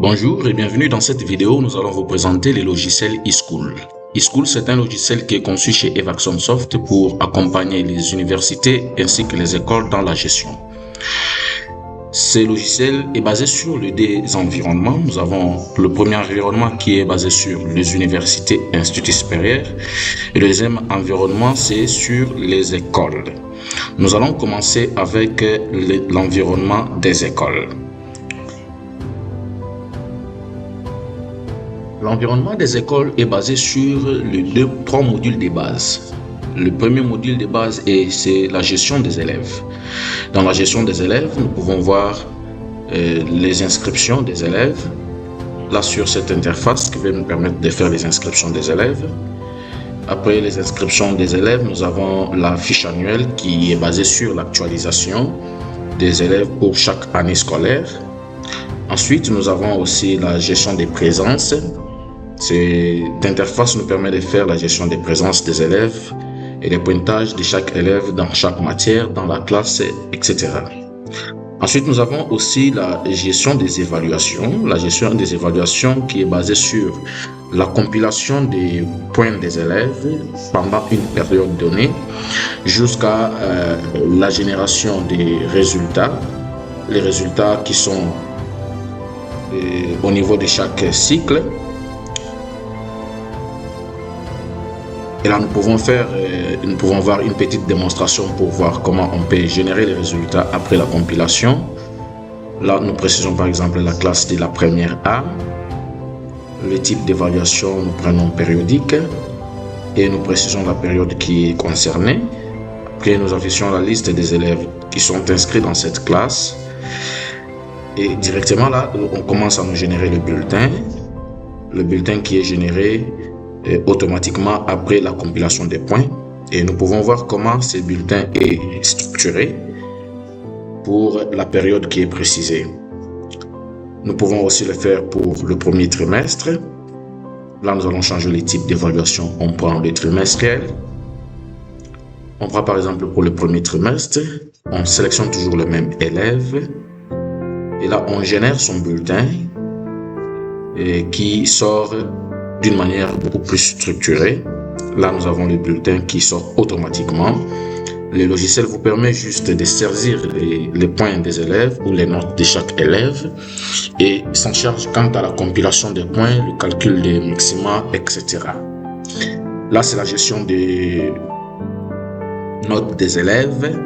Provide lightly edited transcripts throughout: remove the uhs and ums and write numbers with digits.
Bonjour et bienvenue dans cette vidéo. Nous allons vous présenter les logiciels eSchool. eSchool, c'est un logiciel qui est conçu chez Evaxonsoft pour accompagner les universités ainsi que les écoles dans la gestion. Ce logiciel est basé sur des environnements. Nous avons le premier environnement qui est basé sur les universités et instituts supérieurs. Et le deuxième environnement, c'est sur les écoles. Nous allons commencer avec l'environnement des écoles. L'environnement des écoles est basé sur trois modules de base. Le premier module de base c'est la gestion des élèves. Dans la gestion des élèves, nous pouvons voir les inscriptions des élèves. Là, sur cette interface qui va nous permettre de faire les inscriptions des élèves. Après les inscriptions des élèves, nous avons la fiche annuelle qui est basée sur l'actualisation des élèves pour chaque année scolaire. Ensuite, nous avons aussi la gestion des présences. Cette interface nous permet de faire la gestion des présences des élèves et les pointages de chaque élève dans chaque matière, dans la classe, etc. Ensuite, nous avons aussi la gestion des évaluations. La gestion des évaluations qui est basée sur la compilation des points des élèves pendant une période donnée jusqu'à la génération des résultats. Les résultats qui sont au niveau de chaque cycle. Et là, nous pouvons voir une petite démonstration pour voir comment on peut générer les résultats après la compilation. Là, nous précisons par exemple la classe de la première A. Le type d'évaluation, nous prenons périodique. Et nous précisons la période qui est concernée. Après, nous affichons la liste des élèves qui sont inscrits dans cette classe. Et directement là, on commence à nous générer le bulletin. Le bulletin qui est généré automatiquement après la compilation des points. Et nous pouvons voir comment ce bulletin est structuré pour la période qui est précisée. Nous pouvons aussi le faire pour le premier trimestre. Là, nous allons changer les types d'évaluation. On prend le trimestriel. On prend par exemple pour le premier trimestre. On sélectionne toujours le même élève. Et là, on génère son bulletin qui sort d'une manière beaucoup plus structurée. Là, nous avons le bulletin qui sort automatiquement. Le logiciel vous permet juste de saisir les points des élèves ou les notes de chaque élève et s'en charge quant à la compilation des points, le calcul des maxima, etc. Là, c'est la gestion des notes des élèves.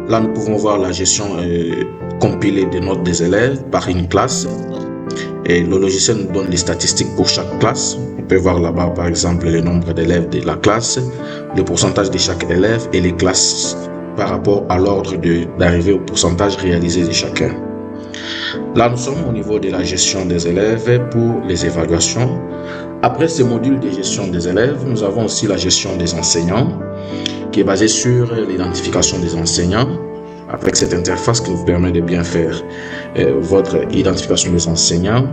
Là, nous pouvons voir la gestion compilée des notes des élèves par une classe. Et le logiciel nous donne les statistiques pour chaque classe. On peut voir là-bas, par exemple, le nombre d'élèves de la classe, le pourcentage de chaque élève et les classes par rapport à l'ordre d'arrivée au pourcentage réalisé de chacun. Là, nous sommes au niveau de la gestion des élèves pour les évaluations. Après ce module de gestion des élèves, nous avons aussi la gestion des enseignants, qui est basée sur l'identification des enseignants, avec cette interface qui vous permet de bien faire votre identification des enseignants.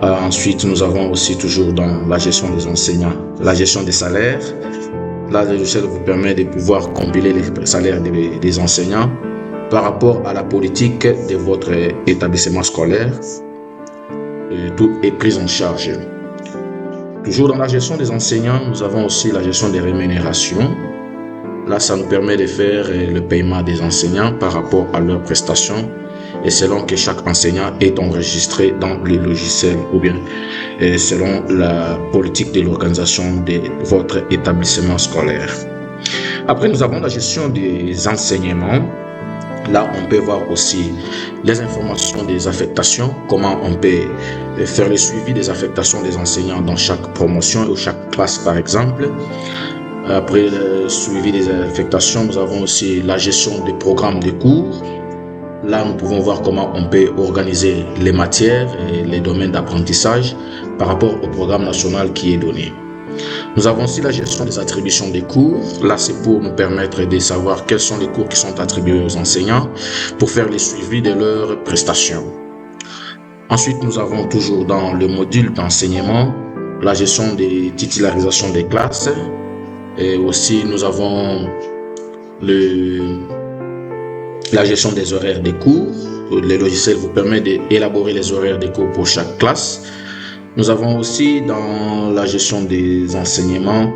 Ensuite, nous avons aussi toujours dans la gestion des enseignants, la gestion des salaires. Là, le logiciel vous permet de pouvoir compiler les salaires des enseignants par rapport à la politique de votre établissement scolaire. Tout est pris en charge. Toujours dans la gestion des enseignants, nous avons aussi la gestion des rémunérations. Là, ça nous permet de faire le paiement des enseignants par rapport à leurs prestations et selon que chaque enseignant est enregistré dans le logiciel ou bien selon la politique de l'organisation de votre établissement scolaire. Après, nous avons la gestion des enseignements. Là, on peut voir aussi les informations des affectations, comment on peut faire le suivi des affectations des enseignants dans chaque promotion ou chaque classe, par exemple. Après le suivi des affectations, nous avons aussi la gestion des programmes de cours. Là, nous pouvons voir comment on peut organiser les matières et les domaines d'apprentissage par rapport au programme national qui est donné. Nous avons aussi la gestion des attributions des cours. Là, c'est pour nous permettre de savoir quels sont les cours qui sont attribués aux enseignants pour faire le suivi de leurs prestations. Ensuite, nous avons toujours dans le module d'enseignement la gestion des titularisations des classes. Et aussi, nous avons la gestion des horaires des cours. Le logiciel vous permet d'élaborer les horaires des cours pour chaque classe. Nous avons aussi dans la gestion des enseignements,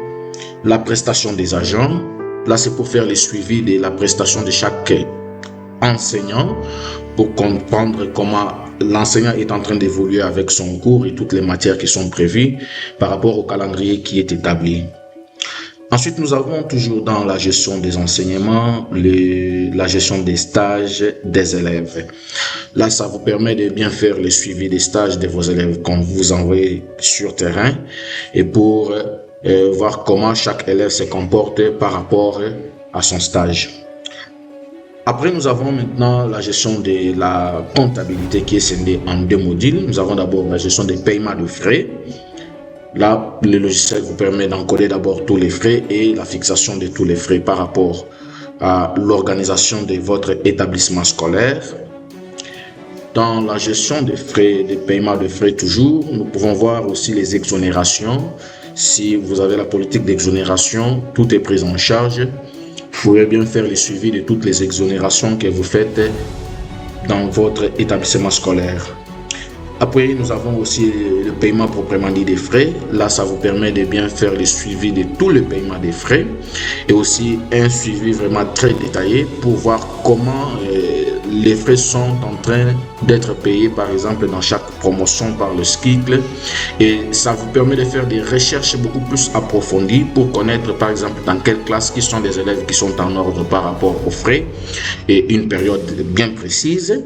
la prestation des agents. Là, c'est pour faire le suivi de la prestation de chaque enseignant, pour comprendre comment l'enseignant est en train d'évoluer avec son cours et toutes les matières qui sont prévues par rapport au calendrier qui est établi. Ensuite, nous avons toujours dans la gestion des enseignements, la gestion des stages des élèves. Là, ça vous permet de bien faire le suivi des stages de vos élèves quand vous envoyez sur terrain et pour voir comment chaque élève se comporte par rapport à son stage. Après, nous avons maintenant la gestion de la comptabilité qui est scindée en 2 modules. Nous avons d'abord la gestion des paiements de frais. Là, le logiciel vous permet d'encoder d'abord tous les frais et la fixation de tous les frais par rapport à l'organisation de votre établissement scolaire. Dans la gestion des frais, des paiements de frais toujours, nous pouvons voir aussi les exonérations. Si vous avez la politique d'exonération, tout est pris en charge. Vous pourrez bien faire le suivi de toutes les exonérations que vous faites dans votre établissement scolaire. Après, nous avons aussi le paiement proprement dit des frais. Là, ça vous permet de bien faire le suivi de tout le paiement des frais et aussi un suivi vraiment très détaillé pour voir comment les frais sont en train d'être payés, par exemple, dans chaque promotion par le SCICL. Et ça vous permet de faire des recherches beaucoup plus approfondies pour connaître, par exemple, dans quelle classe qui sont des élèves qui sont en ordre par rapport aux frais et une période bien précise,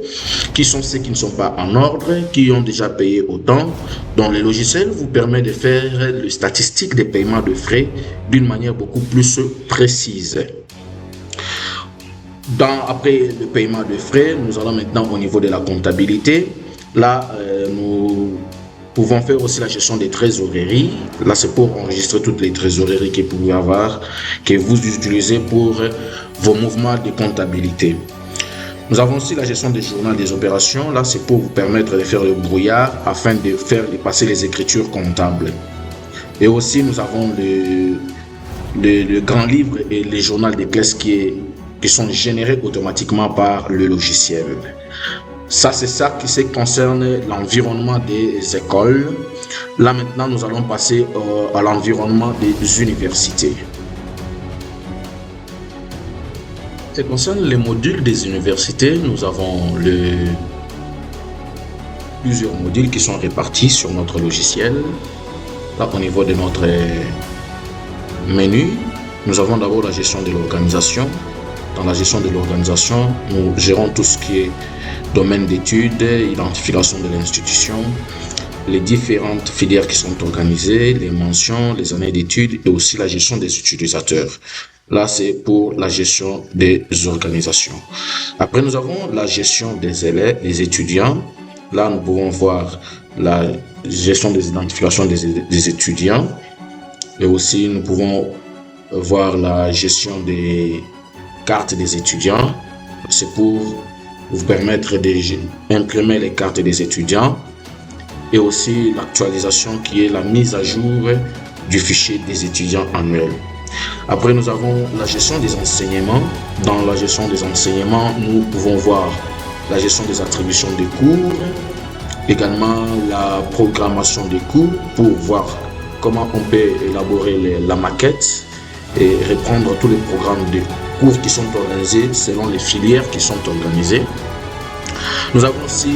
qui sont ceux qui ne sont pas en ordre, qui ont déjà payé autant. Donc, le logiciel vous permet de faire les statistiques des paiements de frais d'une manière beaucoup plus précise. Après le paiement de frais, nous allons maintenant au niveau de la comptabilité. Là, nous pouvons faire aussi la gestion des trésoreries. Là, c'est pour enregistrer toutes les trésoreries que vous pouvez avoir, que vous utilisez pour vos mouvements de comptabilité. Nous avons aussi la gestion des journaux des opérations. Là, c'est pour vous permettre de faire le brouillard afin de faire passer les écritures comptables. Et aussi, nous avons le grand livre et les journaux des classes qui sont générés automatiquement par le logiciel. Ça, c'est ça qui concerne l'environnement des écoles. Là, maintenant, nous allons passer à l'environnement des universités. Ce qui concerne les modules des universités, nous avons plusieurs modules qui sont répartis sur notre logiciel. Là, au niveau de notre menu, nous avons d'abord la gestion de l'organisation. Dans la gestion de l'organisation, nous gérons tout ce qui est domaine d'études, identification de l'institution, les différentes filières qui sont organisées, les mentions, les années d'études et aussi la gestion des utilisateurs. Là, c'est pour la gestion des organisations. Après, nous avons la gestion des élèves, des étudiants. Là, nous pouvons voir la gestion des identifications des étudiants et aussi nous pouvons voir la gestion des cartes des étudiants. C'est pour vous permettre d'imprimer les cartes des étudiants et aussi l'actualisation qui est la mise à jour du fichier des étudiants annuels. Après, nous avons la gestion des enseignements. Dans la gestion des enseignements, nous pouvons voir la gestion des attributions des cours, également la programmation des cours pour voir comment on peut élaborer la maquette et reprendre tous les programmes de cours qui sont organisés selon les filières qui sont organisées. Nous avons aussi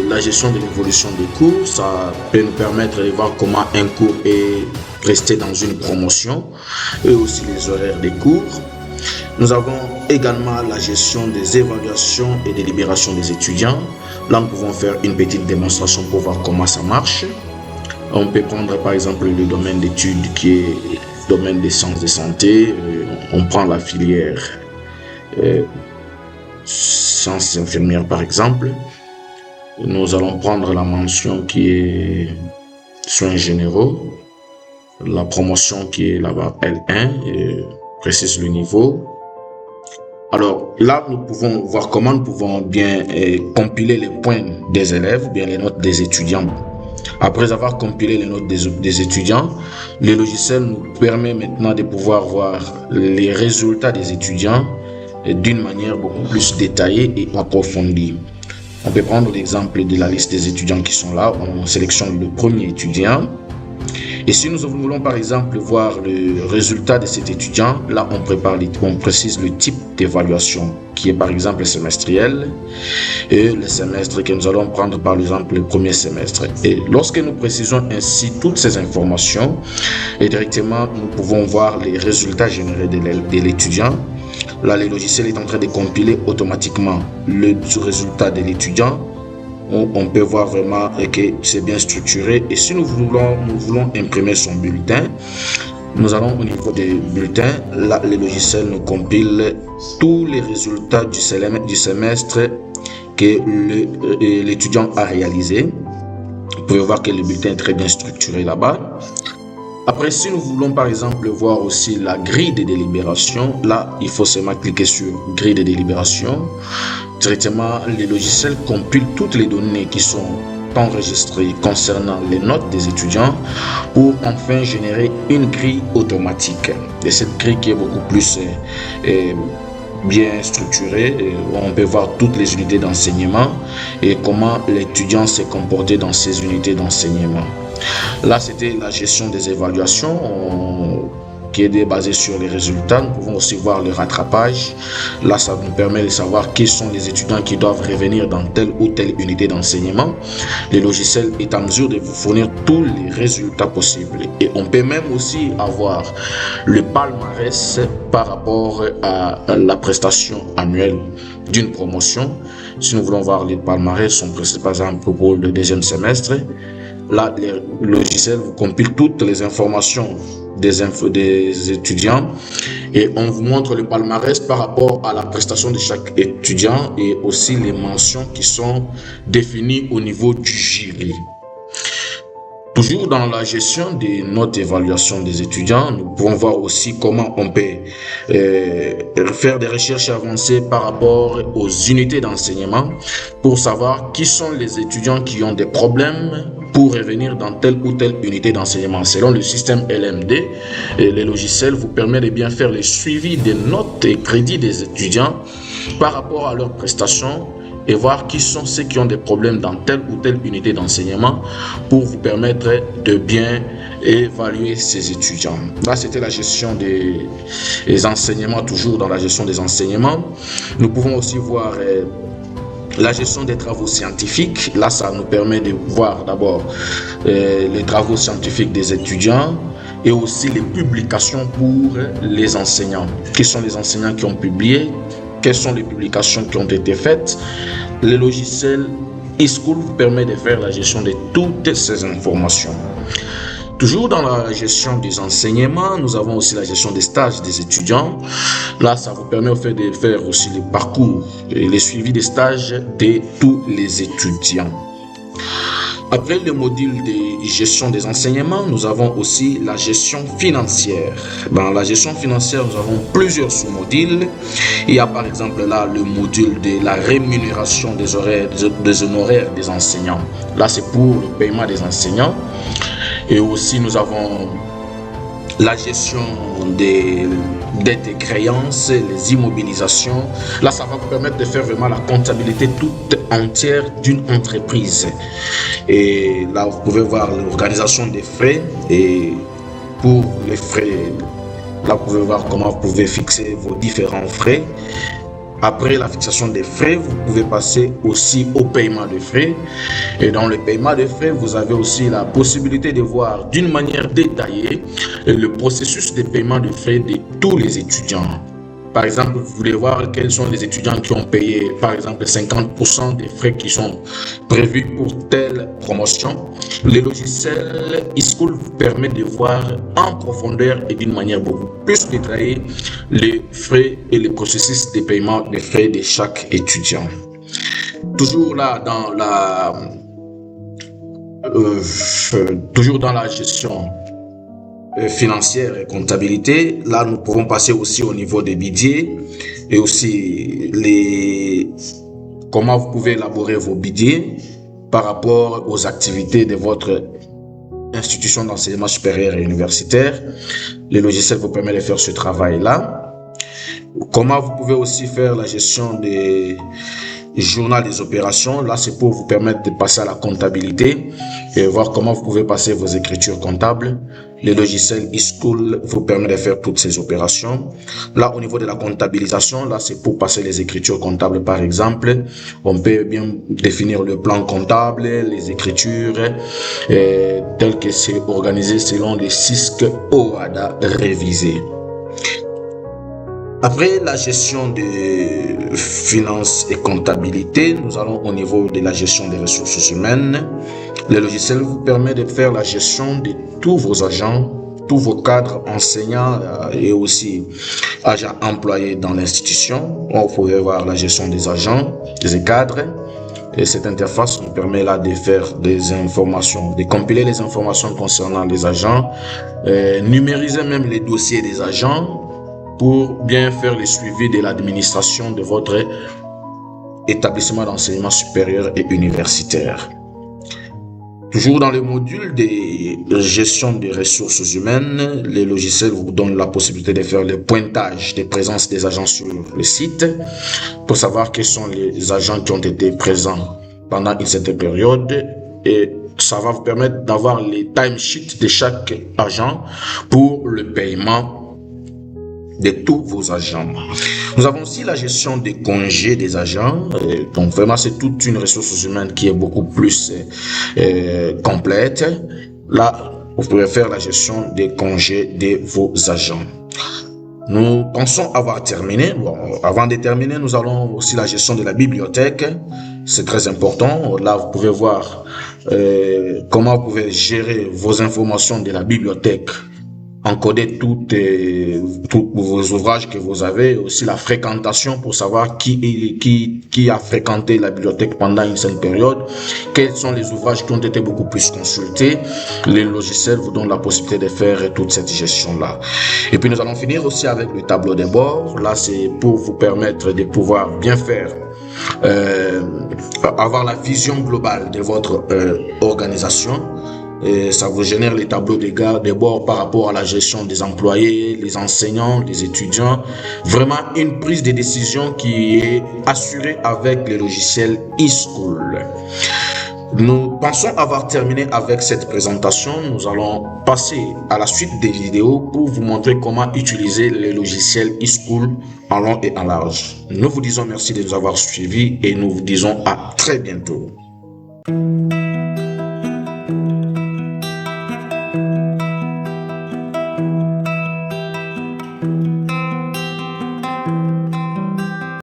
la gestion de l'évolution des cours. Ça peut nous permettre de voir comment un cours est resté dans une promotion et aussi les horaires des cours. Nous avons également la gestion des évaluations et des libérations des étudiants. Là, nous pouvons faire une petite démonstration pour voir comment ça marche. On peut prendre par exemple le domaine d'études qui est le domaine des sciences de santé. On prend la filière sciences infirmières par exemple. Nous allons prendre la mention qui est soins généraux, la promotion qui est là-bas L1 et précise le niveau. Alors là, nous pouvons voir comment nous pouvons bien compiler les points des élèves, bien les notes des étudiants. Après avoir compilé les notes des étudiants, le logiciel nous permet maintenant de pouvoir voir les résultats des étudiants d'une manière beaucoup plus détaillée et approfondie. On peut prendre l'exemple de la liste des étudiants qui sont là. On sélectionne le premier étudiant. Et si nous voulons par exemple voir le résultat de cet étudiant, là on précise le type d'évaluation qui est par exemple semestriel et le semestre que nous allons prendre par exemple le premier semestre. Et lorsque nous précisons ainsi toutes ces informations, et directement nous pouvons voir les résultats générés de l'étudiant. Là, le logiciel est en train de compiler automatiquement le résultat de l'étudiant. On peut voir vraiment que c'est bien structuré. Et si nous voulons imprimer son bulletin, nous allons au niveau des bulletins. Là, le logiciel nous compile tous les résultats du semestre que l'étudiant a réalisé. Vous pouvez voir que le bulletin est très bien structuré là-bas. Après, si nous voulons par exemple voir aussi la grille de délibération, là, il faut seulement cliquer sur grille de délibération. Directement, le logiciel compile toutes les données qui sont enregistrées concernant les notes des étudiants pour enfin générer une grille automatique. Et cette grille qui est beaucoup plus bien structurée, on peut voir toutes les unités d'enseignement et comment l'étudiant s'est comporté dans ces unités d'enseignement. Là, c'était la gestion des évaluations qui est basée sur les résultats. Nous pouvons aussi voir le rattrapage. Là, ça nous permet de savoir qui sont les étudiants qui doivent revenir dans telle ou telle unité d'enseignement. Le logiciel est en mesure de vous fournir tous les résultats possibles. Et on peut même aussi avoir le palmarès par rapport à la prestation annuelle d'une promotion. Si nous voulons voir les palmarès, on précise par exemple pour le deuxième semestre. Là, le logiciel vous compile toutes les informations des étudiants et on vous montre le palmarès par rapport à la prestation de chaque étudiant et aussi les mentions qui sont définies au niveau du jury. Toujours dans la gestion des notes d'évaluation des étudiants, nous pouvons voir aussi comment on peut faire des recherches avancées par rapport aux unités d'enseignement pour savoir qui sont les étudiants qui ont des problèmes pour revenir dans telle ou telle unité d'enseignement. Selon le système LMD, le logiciel vous permet de bien faire le suivi des notes et crédits des étudiants par rapport à leurs prestations et voir qui sont ceux qui ont des problèmes dans telle ou telle unité d'enseignement pour vous permettre de bien évaluer ces étudiants. Là, c'était la gestion des enseignements, toujours dans la gestion des enseignements. Nous pouvons aussi voir la gestion des travaux scientifiques. Là, ça nous permet de voir d'abord les travaux scientifiques des étudiants et aussi les publications pour les enseignants. Qui sont les enseignants qui ont publié? Quelles sont les publications qui ont été faites? Le logiciel eSchool vous permet de faire la gestion de toutes ces informations. Toujours dans la gestion des enseignements, nous avons aussi la gestion des stages des étudiants. Là, ça vous permet de faire aussi le parcours et le suivi des stages de tous les étudiants. Après le module de gestion des enseignements, nous avons aussi la gestion financière. Dans la gestion financière, nous avons plusieurs sous-modules. Il y a par exemple là le module de la rémunération des honoraires des enseignants. Là, c'est pour le paiement des enseignants. Et aussi, nous avons la gestion des dettes et créances, les immobilisations. Là, ça va vous permettre de faire vraiment la comptabilité toute entière d'une entreprise. Et là, vous pouvez voir l'organisation des frais. Et pour les frais, là, vous pouvez voir comment vous pouvez fixer vos différents frais. Après la fixation des frais, vous pouvez passer aussi au paiement de frais. Et dans le paiement de frais, vous avez aussi la possibilité de voir d'une manière détaillée le processus de paiement de frais de tous les étudiants. Par exemple, vous voulez voir quels sont les étudiants qui ont payé, par exemple, 50% des frais qui sont prévus pour telle promotion. Le logiciel eSchool vous permet de voir en profondeur et d'une manière beaucoup plus détaillée les frais et le processus de paiement des frais de chaque étudiant. Toujours là dans la gestion financière et comptabilité. Là, nous pouvons passer aussi au niveau des budgets et aussi comment vous pouvez élaborer vos budgets par rapport aux activités de votre institution d'enseignement supérieur et universitaire. Le logiciel vous permet de faire ce travail-là. Comment vous pouvez aussi faire la gestion des journal des opérations. Là, c'est pour vous permettre de passer à la comptabilité et voir comment vous pouvez passer vos écritures comptables. Le logiciel eSchool vous permet de faire toutes ces opérations. Là, au niveau de la comptabilisation, là, c'est pour passer les écritures comptables, par exemple. On peut bien définir le plan comptable, les écritures, telles que c'est organisé selon les CISC OHADA révisés. Après la gestion des finances et comptabilité, nous allons au niveau de la gestion des ressources humaines. Le logiciel vous permet de faire la gestion de tous vos agents, tous vos cadres enseignants et aussi agents employés dans l'institution. Vous pouvez voir la gestion des agents, des cadres. Et cette interface nous permet là de faire des informations, de compiler les informations concernant les agents, numériser même les dossiers des agents, pour bien faire le suivi de l'administration de votre établissement d'enseignement supérieur et universitaire. Toujours dans le module de gestion des ressources humaines, les logiciels vous donnent la possibilité de faire le pointage des présences des agents sur le site pour savoir quels sont les agents qui ont été présents pendant une certaine période, et ça va vous permettre d'avoir les timesheets de chaque agent pour le paiement de tous vos agents. Nous avons aussi la gestion des congés des agents. Donc vraiment, c'est toute une ressource humaine qui est beaucoup plus complète. Là, vous pouvez faire la gestion des congés de vos agents. Nous pensons avoir terminé. Bon, avant de terminer, nous allons aussi la gestion de la bibliothèque. C'est très important. Là, vous pouvez voir comment vous pouvez gérer vos informations de la bibliothèque, encoder tous vos ouvrages que vous avez, aussi la fréquentation pour savoir qui a fréquenté la bibliothèque pendant une certaine période, quels sont les ouvrages qui ont été beaucoup plus consultés. Les logiciels vous donnent la possibilité de faire toute cette gestion-là. Et puis nous allons finir aussi avec le tableau de bord. Là, c'est pour vous permettre de pouvoir bien faire, avoir la vision globale de votre organisation. Et ça vous génère les tableaux de bord par rapport à la gestion des employés, les enseignants, les étudiants. Vraiment une prise de décision qui est assurée avec le logiciel eSchool. Nous pensons avoir terminé avec cette présentation. Nous allons passer à la suite des vidéos pour vous montrer comment utiliser le logiciel eSchool en long et en large. Nous vous disons merci de nous avoir suivis et nous vous disons à très bientôt.